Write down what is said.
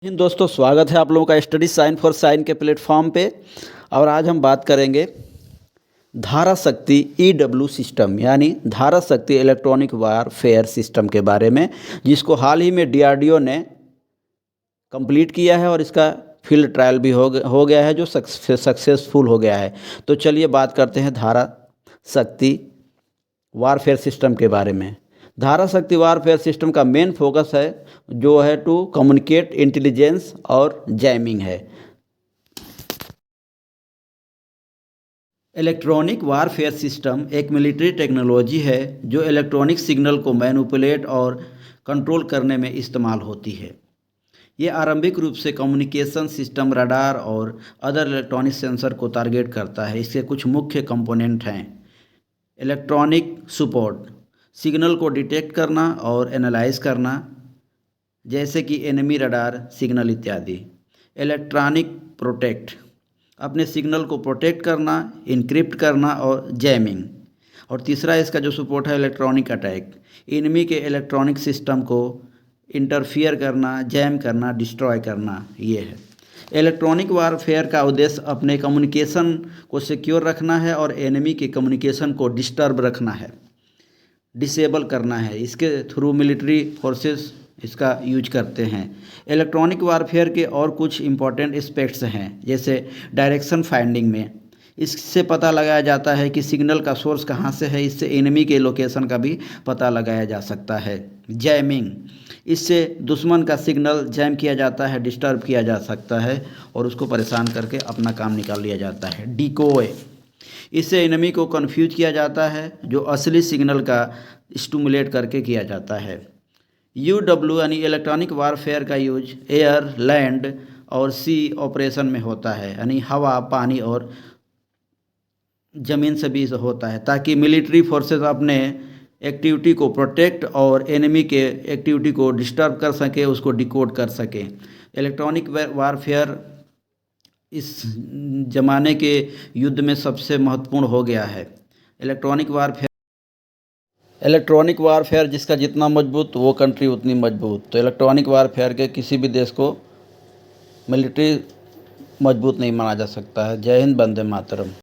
इन दोस्तों, स्वागत है आप लोगों का स्टडी साइन फॉर साइन के प्लेटफॉर्म पे। और आज हम बात करेंगे धारा शक्ति ईडब्ल्यू सिस्टम यानी धारा शक्ति इलेक्ट्रॉनिक वारफेयर सिस्टम के बारे में, जिसको हाल ही में डीआरडीओ ने कंप्लीट किया है और इसका फील्ड ट्रायल भी हो गया है, जो सक्सेसफुल हो गया है। तो चलिए बात करते हैं धारा शक्ति वारफेयर सिस्टम के बारे में। धारा शक्ति वारफेयर सिस्टम का मेन फोकस है जो है टू कम्युनिकेट इंटेलिजेंस और जैमिंग है। इलेक्ट्रॉनिक वारफेयर सिस्टम एक मिलिट्री टेक्नोलॉजी है जो इलेक्ट्रॉनिक सिग्नल को मैनिपुलेट और कंट्रोल करने में इस्तेमाल होती है। ये आरंभिक रूप से कम्युनिकेशन सिस्टम, रडार और अदर इलेक्ट्रॉनिक सेंसर को टारगेट करता है। इसके कुछ मुख्य कंपोनेंट हैं: इलेक्ट्रॉनिक सपोर्ट, सिग्नल को डिटेक्ट करना और एनालाइज करना, जैसे कि एनिमी रडार सिग्नल इत्यादि। इलेक्ट्रॉनिक प्रोटेक्ट, अपने सिग्नल को प्रोटेक्ट करना, इनक्रिप्ट करना और जैमिंग। और तीसरा इसका जो सपोर्ट है इलेक्ट्रॉनिक अटैक, एनिमी के इलेक्ट्रॉनिक सिस्टम को इंटरफियर करना, जैम करना, डिस्ट्रॉय करना। ये है इलेक्ट्रॉनिक वारफेयर का उद्देश्य अपने कम्युनिकेशन को सिक्योर रखना है और एनिमी के कम्युनिकेशन को डिस्टर्ब रखना है, डिसेबल करना है। इसके थ्रू मिलिट्री फोर्सेस इसका यूज करते हैं। इलेक्ट्रॉनिक वारफेयर के और कुछ इम्पॉर्टेंट एस्पेक्ट्स हैं, जैसे डायरेक्शन फाइंडिंग में इससे पता लगाया जाता है कि सिग्नल का सोर्स कहाँ से है। इससे एनिमी के लोकेशन का भी पता लगाया जा सकता है। जैमिंग, इससे दुश्मन का सिग्नल जैम किया जाता है, डिस्टर्ब किया जा सकता है और उसको परेशान करके अपना काम निकाल लिया जाता है। डिकोय, इससे एनिमी को कंफ्यूज किया जाता है, जो असली सिग्नल का स्टिमुलेट करके किया जाता है। यूडब्ल्यू यानी इलेक्ट्रॉनिक वारफेयर का यूज एयर, लैंड और सी ऑपरेशन में होता है, यानी हवा, पानी और ज़मीन से भी होता है, ताकि मिलिट्री फोर्सेस अपने एक्टिविटी को प्रोटेक्ट और एनिमी के एक्टिविटी को डिस्टर्ब कर सके, उसको डिकोड कर सके। इलेक्ट्रॉनिक वारफेयर इस ज़माने के युद्ध में सबसे महत्वपूर्ण हो गया है। इलेक्ट्रॉनिक वारफेयर जिसका जितना मजबूत वो कंट्री उतनी मजबूत। तो इलेक्ट्रॉनिक वारफेयर के किसी भी देश को मिलिट्री मजबूत नहीं माना जा सकता है। जय हिंद, वंदे मातरम।